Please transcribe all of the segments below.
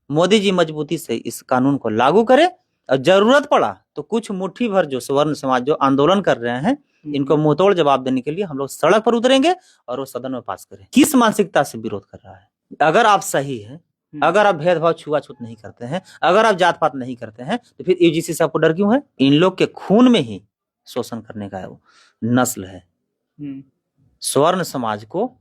मोदी जी मजबूती से इस कानून को लागू करे और जरूरत पड़ा तो कुछ मुट्ठी भर जो स्वर्ण समाज जो आंदोलन कर रहे हैं इनको मुंहतोड़ जवाब देने के लिए हम लोग सड़क पर उतरेंगे और वो सदन में पास करें। किस मानसिकता से विरोध कर रहा है? अगर आप सही है, अगर आप भेदभाव छुआछूत नहीं करते हैं, अगर आप जात पात नहीं करते हैं, तो फिर यूजीसी से आपको डर क्यों है? इन लोग के खून में ही शोषण करने का वो नस्ल है। स्वर्ण समाज को,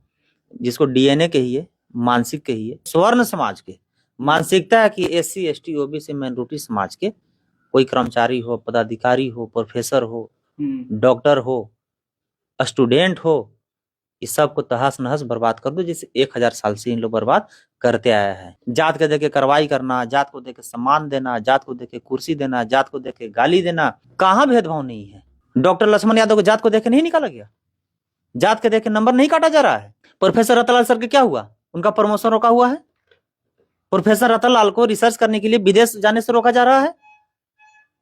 जिसको डीएनए कहिए, मानसिक कहिए, स्वर्ण समाज के मानसिकता है कि एससी एसटी ओबीसी माइनॉरिटी समाज के कोई कर्मचारी हो, पदाधिकारी हो, प्रोफेसर हो, डॉक्टर हो, स्टूडेंट हो, इस सब को तहस नहस बर्बाद कर दो, जैसे 1000 साल से इन लोग बर्बाद करते आया है। जात के देके कार्रवाई करना, जात को देके सम्मान देना, जात को देके कुर्सी देना, जात को देके गाली देना, कहाँ भेदभाव नहीं है? डॉक्टर लक्ष्मण यादव को जात को देके नहीं निकाला गया? जात के देखे नंबर नहीं काटा जा रहा है? प्रोफेसर रतनलाल सर के क्या हुआ? उनका प्रमोशन रोका हुआ है। प्रोफेसर रतनलाल को रिसर्च करने के लिए विदेश जाने से रोका जा रहा है।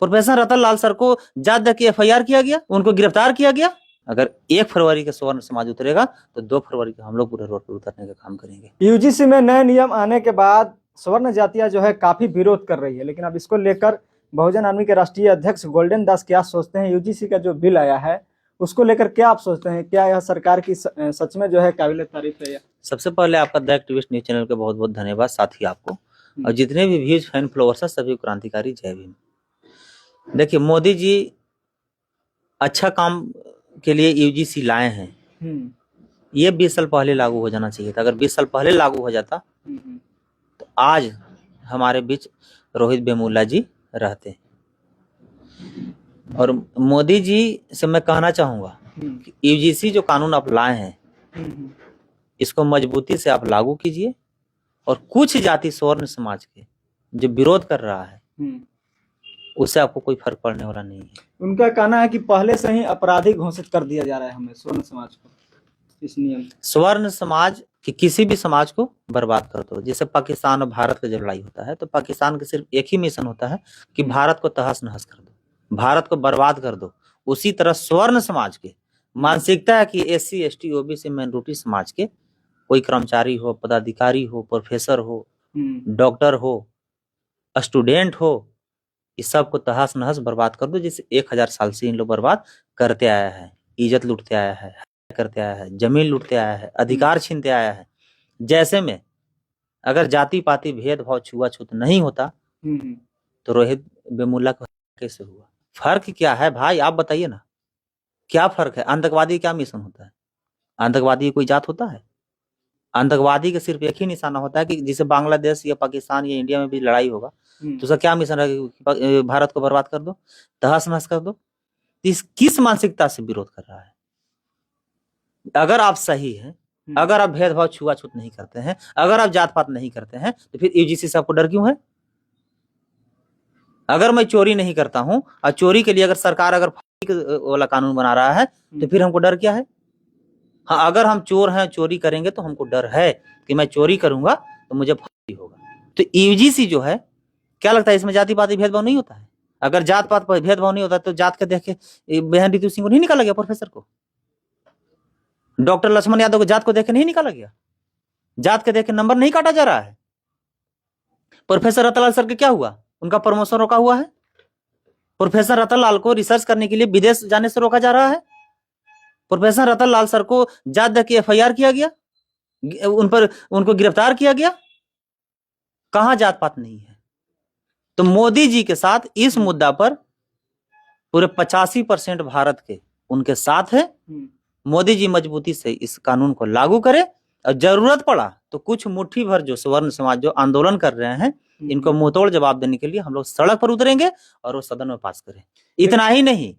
प्रोफेसर रतनलाल सर को जात देख के एफआईआर किया गया, उनको गिरफ्तार किया गया। अगर 1 फरवरी के स्वर्ण समाज उतरेगा तो 2 फरवरी को हम लोग पूरे रोड पर उतरने का काम करेंगे। यूजीसी में नए नियम आने के बाद स्वर्ण जातियां जो है काफी विरोध कर रही है, लेकिन अब इसको लेकर बहुजन आर्मी के राष्ट्रीय अध्यक्ष गोल्डन दास क्या सोचते हैं? यूजीसी का जो बिल आया है उसको लेकर क्या आप सोचते हैं? क्या यह सरकार की सच में जो है काबिल तारीफ है? सबसे पहले आपका द एक्टिविस्ट न्यूज चैनल के बहुत बहुत धन्यवाद, साथ ही आपको और जितने भी व्यूज फैन फॉलोअर्स हैं सभी क्रांतिकारी जय भीम। देखिए, मोदी जी अच्छा काम के लिए यूजीसी लाए हैं। ये 20 साल पहले लागू हो जाना चाहिए था। अगर 20 साल पहले लागू हो जाता तो आज हमारे बीच रोहित वेमुला जी रहते। और मोदी जी से मैं कहना चाहूंगा कि यूजीसी जो कानून आप लाए हैं इसको मजबूती से आप लागू कीजिए और कुछ जाति स्वर्ण समाज के जो विरोध कर रहा है उससे आपको कोई फर्क पड़ने वाला नहीं है। उनका कहना है कि पहले से ही अपराधी घोषित कर दिया जा रहा है हमें स्वर्ण समाज को इस नियम। स्वर्ण समाज कि किसी भी समाज को बर्बाद कर दो। जैसे पाकिस्तान और भारत का जब लड़ाई होता है तो पाकिस्तान का सिर्फ एक ही मिशन होता है कि भारत को तहस नहस कर दो, भारत को बर्बाद कर दो। उसी तरह स्वर्ण समाज के मानसिकता है कि एससी एसटी ओबीसी माइनॉरिटी समाज के कोई कर्मचारी हो, पदाधिकारी हो, प्रोफेसर हो, डॉक्टर हो, स्टूडेंट हो, इस सब को तहस नहस बर्बाद कर दो, जैसे 1000 साल से इन लोग बर्बाद करते आया है। इज्जत लूटते आया है, करते आया है, जमीन लूटते आया है, अधिकार छीनते आया है। जैसे में अगर जाति पाति भेदभाव छुआछूत नहीं होता तो रोहित वेमुला को कैसे हुआ? फर्क क्या है भाई, आप बताइए ना, क्या फर्क है? आतंकवादी क्या मिशन होता है? आतंकवादी कोई जात होता है? आतंकवादी का सिर्फ एक ही निशाना होता है कि जिसे बांग्लादेश या पाकिस्तान या इंडिया में भी लड़ाई होगा तो उसका क्या मिशन है? भारत को बर्बाद कर दो, तहस नहस कर दो। इस किस मानसिकता से विरोध कर रहा है? अगर आप सही हैं, अगर आप भेदभाव छुआछूत नहीं करते हैं, अगर आप जात पात नहीं करते हैं, तो फिर यूजीसी से आपको डर क्यों है? अगर मैं चोरी नहीं करता हूं और चोरी के लिए अगर सरकार अगर वाला कानून बना रहा है तो फिर हमको डर क्या है? हाँ, अगर हम चोर हैं, चोरी करेंगे तो हमको डर है कि मैं चोरी करूंगा तो मुझे फांसी होगा। तो यूजीसी जो है, क्या लगता है इसमें जाति पाति भेदभाव नहीं होता है? अगर जात पात पर भेदभाव नहीं होता तो जात के देखे बहन ऋतु सिंह को नहीं निकाला गया? प्रोफेसर को, डॉक्टर लक्ष्मण यादव को जात को देखे नहीं निकाला गया? जात के देखे नंबर नहीं काटा जा रहा है? प्रोफेसर रतनलाल सर के क्या हुआ? उनका प्रमोशन रोका हुआ है। प्रोफेसर रतनलाल को रिसर्च करने के लिए विदेश जाने से रोका जा रहा है। प्रोफेसर रतनलाल सर को जात देख के एफआईआर किया गया, उनको गिरफ्तार किया गया। कहां जात पात नहीं है? तो मोदी जी के साथ इस मुद्दा पर पूरे 85% भारत के उनके साथ है। मोदी जी मजबूती से इस कानून को लागू करे और जरूरत पड़ा तो कुछ मुट्ठी भर जो स्वर्ण समाज जो आंदोलन कर रहे हैं इनको मुंहतोड़ जवाब देने के लिए हम लोग सड़क पर उतरेंगे और वो सदन में पास करें। इतना ही नहीं,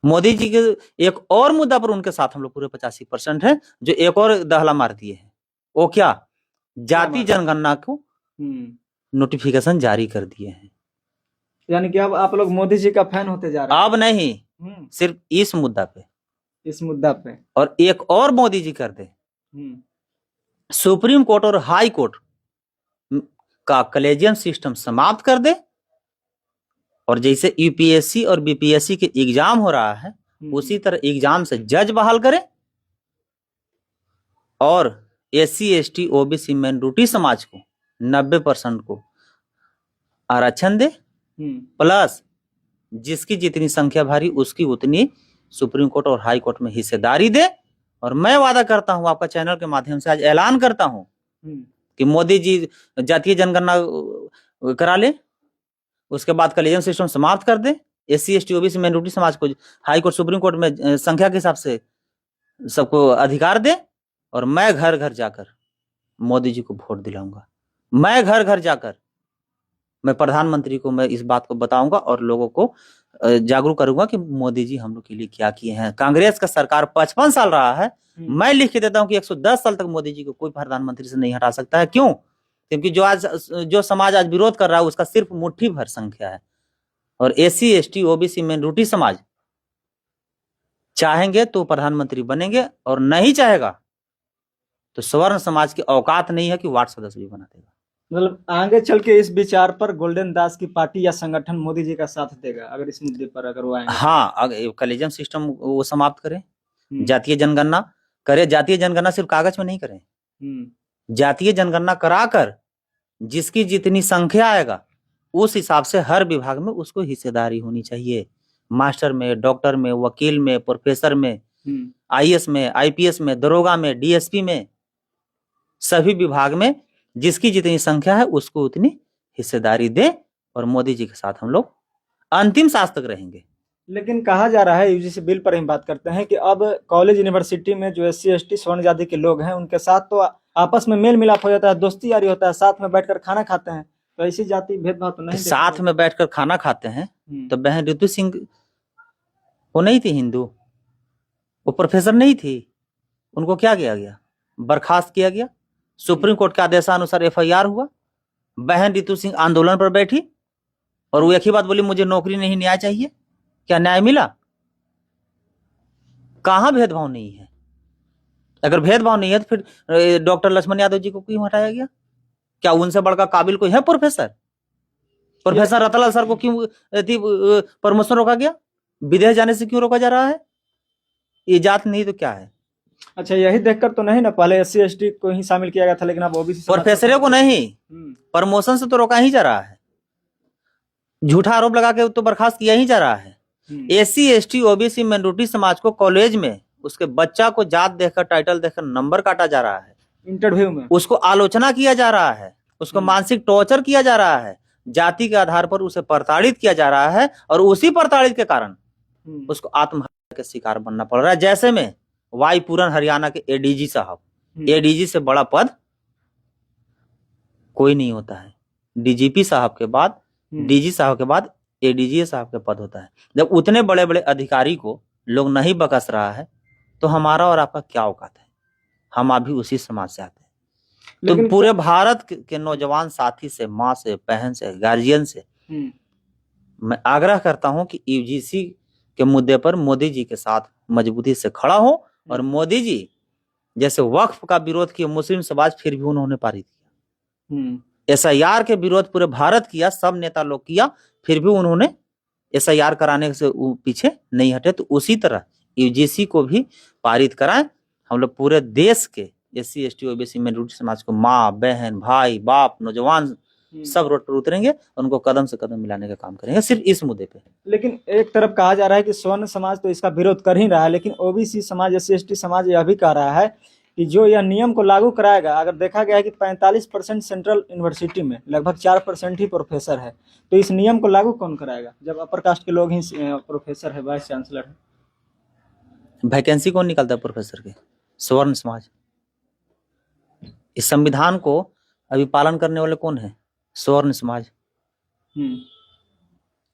मोदी जी के एक और मुद्दा पर उनके साथ हम लोग पूरे 85% है, जो एक और दहला मार दिए हैं। वो क्या? जाति जनगणना को नोटिफिकेशन जारी कर दिए हैं। यानी कि अब आप लोग मोदी जी का फैन होते जा रहे हैं? अब नहीं, सिर्फ इस मुद्दा पे। और एक और मोदी जी कर दे, सुप्रीम कोर्ट और हाई कोर्ट का कलेजियम सिस्टम समाप्त कर दे और जैसे यूपीएससी और बीपीएससी के एग्जाम हो रहा है उसी तरह एग्जाम से जज बहाल करे और एससी एसटी ओबीसी माइनॉरिटी समाज को 90% को आरक्षण दे, प्लस जिसकी जितनी संख्या भारी उसकी उतनी सुप्रीम कोर्ट और हाई कोर्ट में हिस्सेदारी दे। और मैं वादा करता हूं, आपका चैनल के माध्यम से आज ऐलान करता हूं कि मोदी जी जातीय जनगणना करा ले, उसके बाद कलेजियम सिस्टम समाप्त कर दे, SC ST OBC माइनॉरिटी समाज को हाई कोर्ट सुप्रीम कोर्ट में संख्या के हिसाब से सबको अधिकार दे। और मैं घर घर जाकर मोदी जी को वोट दिलाऊंगा। मैं घर घर जाकर मैं प्रधानमंत्री को मैं इस बात को बताऊंगा और लोगों को जागरूक करूंगा कि मोदी जी हम लोग के लिए क्या किए हैं। कांग्रेस का सरकार 55 साल रहा है, मैं लिख के देता हूं कि 110 साल तक मोदी जी को कोई प्रधानमंत्री से नहीं हटा सकता है। क्यों? क्योंकि जो समाज आज विरोध कर रहा है उसका सिर्फ मुट्ठी भर संख्या है। और SC ST OBC माइनॉरिटी समाज चाहेंगे तो प्रधानमंत्री बनेंगे, और नहीं चाहेगा तो स्वर्ण समाज की औकात नहीं है कि वार्ड सदस्य भी बना देगा। मतलब आगे चल के इस विचार पर गोल्डन दास की पार्टी या संगठन मोदी जी का साथ देगा अगर इस मुद्दे पर अगर वो आएंगे? हाँ, अगर कलेजियम सिस्टम वो समाप्त करें, जातीय जनगणना करे। जातीय जनगणना सिर्फ कागज में नहीं करें, जातीय जनगणना कराकर जिसकी जितनी संख्या आएगा उस हिसाब से हर विभाग में उसको हिस्सेदारी होनी चाहिए। मास्टर में, डॉक्टर में, वकील में, प्रोफेसर में, IAS में, IPS में, दरोगा में, DSP में, सभी विभाग में जिसकी जितनी संख्या है उसको उतनी हिस्सेदारी दे। और मोदी जी के साथ हम लोग अंतिम सांस तक रहेंगे। लेकिन कहा जा रहा है, UGC बिल पर हम बात करते हैं, कि अब कॉलेज यूनिवर्सिटी में जो SC ST स्वर्ण जाति के लोग हैं उनके साथ तो आपस में मेल मिलाप हो जाता है, दोस्ती यारी होता है, साथ में बैठकर खाना खाते हैं, तो ऐसी जाति भेदभाव तो नहीं? साथ में बैठकर खाना खाते हैं तो बहन ऋतु सिंह वो नहीं थी हिंदू, वो प्रोफेसर नहीं थी, उनको क्या किया गया? बर्खास्त किया गया। सुप्रीम कोर्ट के आदेशानुसार FIR हुआ। बहन ऋतु सिंह आंदोलन पर बैठी और वो एक ही बात बोली, मुझे नौकरी नहीं, न्याय चाहिए। क्या न्याय मिला? कहां भेदभाव नहीं है? अगर भेदभाव नहीं है तो फिर डॉक्टर लक्ष्मण यादव जी को क्यों हटाया गया? क्या उनसे बढ़कर काबिल कोई है? प्रोफेसर रतनलाल सर को क्यों प्रमोशन रोका गया? विदेश जाने से क्यों रोका जा रहा है? ये जात नहीं तो क्या है? अच्छा, यही देखकर तो नहीं ना, पहले SC ST को ही शामिल किया गया था, लेकिन अब OBC प्रोफेसरों को नहीं, प्रमोशन से तो रोका ही जा रहा है। झूठा आरोप लगा के तो बर्खास्त किया ही जा रहा है। SC ST OBC माइनॉरिटी समाज को कॉलेज में उसके बच्चा को जात देखकर, टाइटल देखकर नंबर काटा जा रहा है, इंटरव्यू में उसको आलोचना किया जा रहा है, उसको मानसिक टॉर्चर किया जा रहा है, जाति के आधार पर उसे प्रताड़ित किया जा रहा है, और उसी प्रताड़ित के कारण उसको आत्महत्या के शिकार बनना पड़ रहा है। जैसे में वाई पूरन हरियाणा के ADG साहब, ADG से बड़ा पद कोई नहीं होता है। DGP साहब के बाद, DG साहब के बाद ADG साहब के पद होता है। जब उतने बड़े बड़े अधिकारी को लोग नहीं बकस रहा है तो हमारा और आपका क्या औकात है? हम अभी उसी समाज से आते हैं। तो पूरे भारत के नौजवान साथी से, माँ से, बहन से, गार्जियन से मैं आग्रह करता हूं कि UGC के मुद्दे पर मोदी जी के साथ मजबूती से खड़ा हो। और मोदी जी जैसे वक्फ का विरोध किया मुस्लिम समाज, फिर भी उन्होंने पारित किया। SIR के विरोध पूरे भारत किया, सब नेता लोग किया, फिर भी उन्होंने SIR कराने से पीछे नहीं हटे। तो उसी तरह UGC को भी पारित कराएं। हम लोग पूरे देश के SC ST OBC माइनॉरिटी समाज को, माँ, बहन, भाई, बाप, नौजवान सब रोड पर उतरेंगे और उनको कदम से कदम मिलाने का काम करेंगे, सिर्फ इस मुद्दे पे। लेकिन एक तरफ कहा जा रहा है कि स्वर्ण समाज तो इसका विरोध कर ही रहा है, लेकिन OBC समाज, SC ST समाज यह भी कह रहा है कि जो यह नियम को लागू कराएगा, अगर देखा गया है कि 45% सेंट्रल यूनिवर्सिटी में लगभग 4% ही प्रोफेसर है, तो इस नियम को लागू कौन कराएगा जब अपर कास्ट के लोग ही प्रोफेसर है, वाइस चांसलर है? वैकेंसी कौन निकालता है प्रोफेसर के? स्वर्ण समाज। इस संविधान को अभी पालन करने वाले कौन है? स्वर्ण समाज।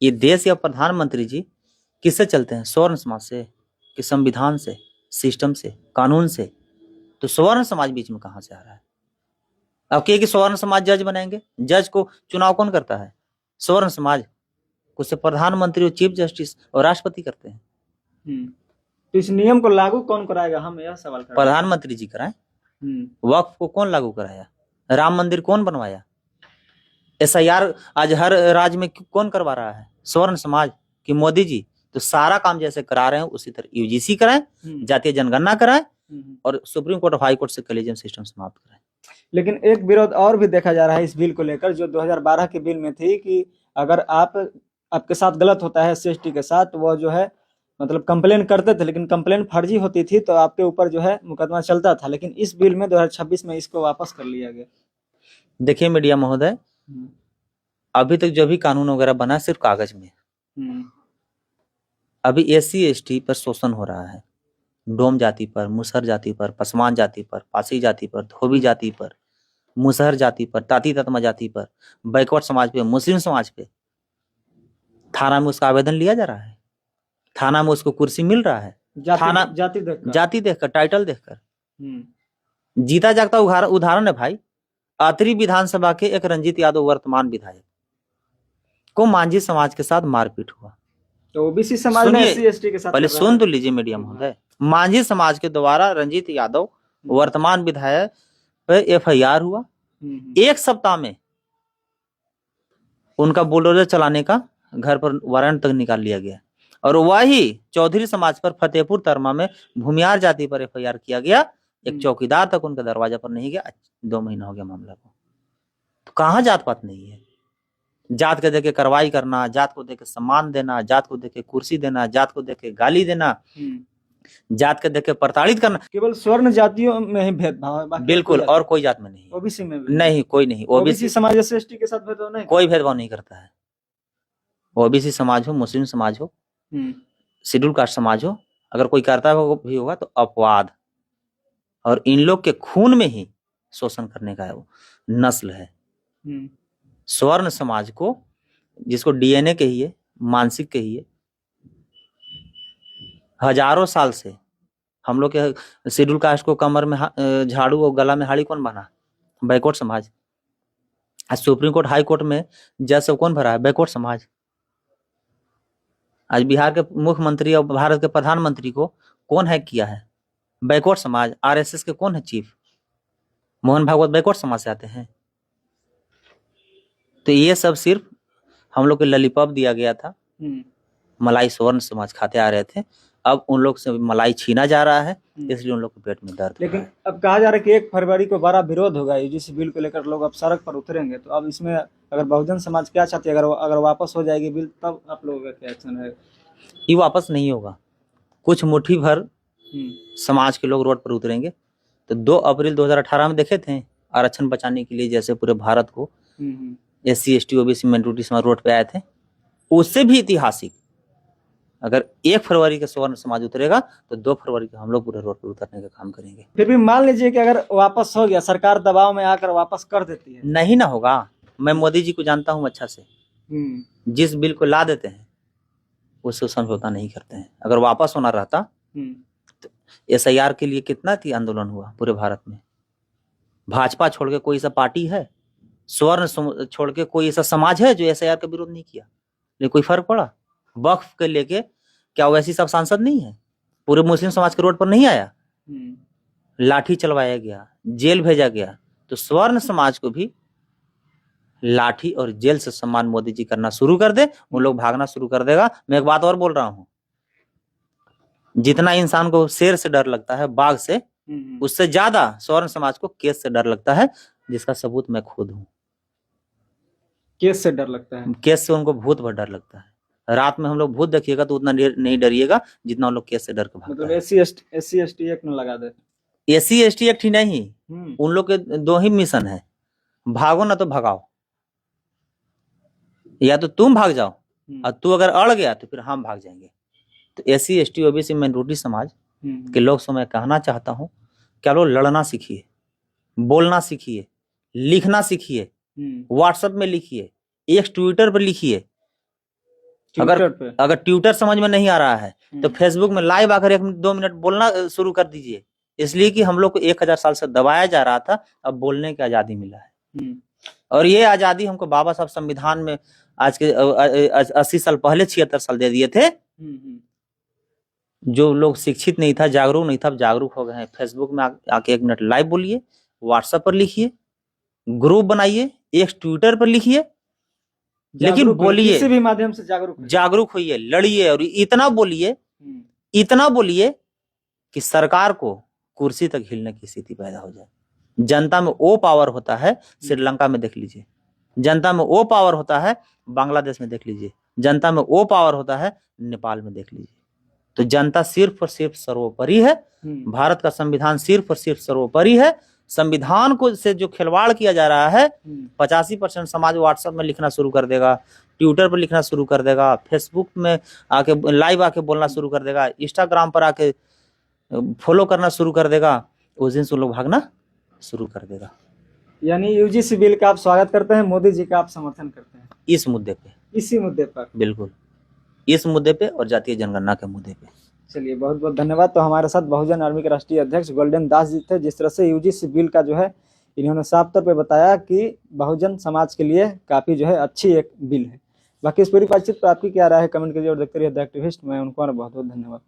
ये देश या प्रधानमंत्री जी किससे चलते हैं? स्वर्ण समाज से कि संविधान से, सिस्टम से, कानून से? तो स्वर्ण समाज बीच में कहां से आ रहा है? अब कि स्वर्ण समाज जज बनाएंगे, जज को चुनाव कौन करता है? स्वर्ण समाज। उससे प्रधानमंत्री और चीफ जस्टिस और राष्ट्रपति करते हैं। तो इस नियम को लागू कौन कराएगा, हम यह सवाल कर रहे हैं। प्रधानमंत्री जी कराएं। वक्फ को कौन लागू कराया? राम मंदिर कौन बनवाया? SIR आज हर राज्य में कौन करवा रहा है? स्वर्ण समाज कि मोदी जी? तो सारा काम जैसे करा रहे हैं उसी तरह UGC कराएं, जातीय जनगणना कराएं और सुप्रीम कोर्ट और हाई कोर्ट से कलेजियम सिस्टम समाप्त कराएं। लेकिन एक विरोध और भी देखा जा रहा है इस बिल को लेकर, जो 2012 के बिल में थी कि अगर आपके साथ गलत होता है SC/ST के साथ, तो वो जो है मतलब कंप्लेन करते थे, लेकिन कंप्लेन फर्जी होती थी तो आपके ऊपर जो है मुकदमा चलता था। लेकिन इस बिल में 2026 में इसको वापस कर लिया गया। देखिए मीडिया महोदय, अभी तक जो भी कानून वगैरह बना सिर्फ कागज में, अभी SC/ST पर शोषण हो रहा है। डोम जाति पर, मुसहर जाति पर, पसमान जाति पर, पासी जाति पर, धोबी जाति पर, मुसहर जाति पर, ताती ततमा जाति पर, बैकवर्ड समाज पे, मुस्लिम समाज पे थाना में उसका आवेदन लिया जा रहा है। थाना में उसको कुर्सी मिल रहा है। थाना जाति देखकर, टाइटल देखकर। जीता जागता उदाहरण है भाई। अतरी विधानसभा के एक रंजीत यादव वर्तमान विधायक को मांझी समाज के साथ मारपीट हुआ। तो ओबीसी समाज में SC/ST के साथ पहले सुन तो लीजिए मीडिया महोदय। मांझी समाज के द्वारा रंजीत यादव वर्तमान विधायक पर FIR हुआ। एक सप्ताह में उनका बुलडोजर चलाने का घर पर वारंट तक निकाल लिया गया। और वही चौधरी समाज पर फतेहपुर तरमा में भूमियार जाति पर FIR किया गया। एक चौकीदार तक उनके दरवाजा पर नहीं गया। 2 महीना हो गया मामला को। तो कहाँ जात पात नहीं है? जात को देके कार्रवाई करना, जात को देके सम्मान देना, जात को देके कुर्सी देना, जात को देके गाली देना, जात के देके प्रताड़ित करना। केवल स्वर्ण जातियों में ही भेदभाव है, बिल्कुल, और कोई जात में नहीं। ओबीसी में भी नहीं, कोई नहीं। ओबीसी समाज SC/ST के साथ भेदभाव नहीं, कोई भेदभाव नहीं करता है। ओबीसी समाज हो, मुस्लिम समाज हो, शेड्यूल कास्ट समाज हो, अगर कोई करता भी होगा तो अपवाद। और इन लोग के खून में ही शोषण करने का वो नस्ल है। स्वर्ण समाज को, जिसको DNA कहिए, मानसिक कहिए, हजारों साल से हम लोग के शेड्यूल कास्ट को कमर में झाड़ू और गला में हाड़ी कौन बना? बैकवर्ड समाज। आज सुप्रीम कोर्ट, हाई कोर्ट में जज सब कौन भरा है? बैकवर्ड समाज। आज बिहार के मुख्यमंत्री और भारत के प्रधानमंत्री को कौन हैक किया है? बैकवर्ड समाज। RSS के कौन है चीफ? मोहन भागवत बैकवर्ड समाज से आते हैं। तो ये सब सिर्फ हम लोग को लॉलीपॉप दिया गया था। मलाई स्वर्ण समाज खाते आ रहे थे। अब उन लोग से मलाई छीना जा रहा है, इसलिए उन लोग के पेट में दर्द। लेकिन अब कहा जा रहा है कि 1 फरवरी को बड़ा विरोध होगा UGC बिल को लेकर, लोग अब सड़क पर उतरेंगे। तो अब इसमें अगर बहुजन समाज क्या चाहती है, अगर वापस हो जाएगी बिल, तब आप लोगों का क्या एक्शन है? ये वापस नहीं होगा। कुछ मुट्ठी भर समाज के लोग रोड पर उतरेंगे। तो 2 अप्रैल 2018 में देखे थे, आरक्षण बचाने के लिए जैसे पूरे भारत को SC/ST OBC माइनॉरिटी समाज रोड पे आए थे, उससे भी ऐतिहासिक अगर 1 फरवरी के स्वर्ण समाज उतरेगा तो 2 फरवरी को हम लोग पूरे रोड पर उतरने का काम करेंगे। फिर भी मान लीजिए कि अगर वापस हो गया, सरकार दबाव में आकर वापस कर देती है। नहीं ना होगा। मैं मोदी जी को जानता हूँ अच्छा से। जिस बिल को ला देते हैं उससे समझौता नहीं करते हैं। अगर वापस होना रहता तो SIR के लिए कितना थी आंदोलन हुआ पूरे भारत में। भाजपा छोड़ के कोई सा पार्टी है, स्वर्ण छोड़ के कोई ऐसा समाज है जो SIR का विरोध नहीं किया? लेकिन कोई फर्क पड़ा? वक्फ के लेके क्या वैसी सब सांसद नहीं है? पूरे मुस्लिम समाज के रोड पर नहीं आया? लाठी चलवाया गया, जेल भेजा गया। तो स्वर्ण समाज को भी लाठी और जेल से सम्मान मोदी जी करना शुरू कर दे, उन लोग भागना शुरू कर देगा। मैं एक बात और बोल रहा हूं, जितना इंसान को शेर से डर लगता है, बाघ से, उससे ज्यादा स्वर्ण समाज को केस से डर लगता है, जिसका सबूत मैं खुद हूं। केस से डर लगता है? केस से उनको भूत भर डर लगता है। रात में हम लोग भूत देखिएगा तो उतना नहीं डरिएगा जितना उन लोग केस से डर के भागते हैं। SC/ST एक्ट में लगा दे। SC/ST एक्ट ही नहीं, उन लोग के 2 ही मिशन है, भागो ना तो भगाओ। या तो तुम भाग जाओ और तू अगर अड़ गया तो फिर हम भाग जाएंगे। तो SC/ST OBC माइनॉरिटी समाज के लोग से मैं कहना चाहता हूँ, क्या लोग लड़ना सीखिए, बोलना सीखिए, लिखना सीखिए, व्हाट्सएप में लिखिए, एक ट्विटर पर लिखिए। अगर ट्विटर समझ में नहीं आ रहा है तो फेसबुक में लाइव आकर 1-2 मिनट बोलना शुरू कर दीजिए। इसलिए कि हम लोग को 1000 साल से दबाया जा रहा था, अब बोलने की आजादी मिला है। और ये आजादी हमको बाबा साहब संविधान में आज के 80 साल पहले 76 साल दे दिए थे। जो लोग शिक्षित नहीं था, जागरूक नहीं था, अब जागरूक हो गए हैं। फेसबुक में आके 1 मिनट लाइव बोलिए, व्हाट्सएप पर लिखिए, ग्रुप बनाइए, एक ट्विटर पर लिखिए, लेकिन बोलिए, किसी भी माध्यम से जागरूक होइए, लड़िए। और इतना बोलिए कि सरकार को कुर्सी तक हिलने की स्थिति पैदा हो जाए। जनता में वो पावर होता है, श्रीलंका में देख लीजिए। जनता में वो पावर होता है, बांग्लादेश में देख लीजिए। जनता में वो पावर होता है, नेपाल में देख लीजिए। तो जनता सिर्फ और सिर्फ सर्वोपरि है। भारत का संविधान सिर्फ और सिर्फ सर्वोपरि है। संविधान को से जो खिलवाड़ किया जा रहा है, 85% समाज व्हाट्सएप में लिखना शुरू कर देगा, ट्विटर पर लिखना शुरू कर देगा, फेसबुक में आके लाइव आके बोलना शुरू कर देगा, इंस्टाग्राम पर आके फॉलो करना शुरू कर देगा। उस दिन से लोग भागना शुरू कर देगा। यानी यूजीसी बिल का आप स्वागत करते हैं, मोदी जी का आप समर्थन करते हैं इस मुद्दे पे, इसी मुद्दे पर? बिल्कुल इस मुद्दे पे और जातीय जनगणना के मुद्दे पे। चलिए, बहुत बहुत धन्यवाद। तो हमारे साथ बहुजन आर्मी के राष्ट्रीय अध्यक्ष गोल्डन दास जी थे। जिस तरह से यूजीसी बिल का जो है इन्होंने साफ तौर पे बताया कि बहुजन समाज के लिए काफी जो है अच्छी एक बिल है। बाकी इस पूरी बातचीत पर आपकी क्या राय है, कमेंट कीजिए और देखते रहिए द एक्टिविस्ट। मैं उनको बहुत बहुत धन्यवाद।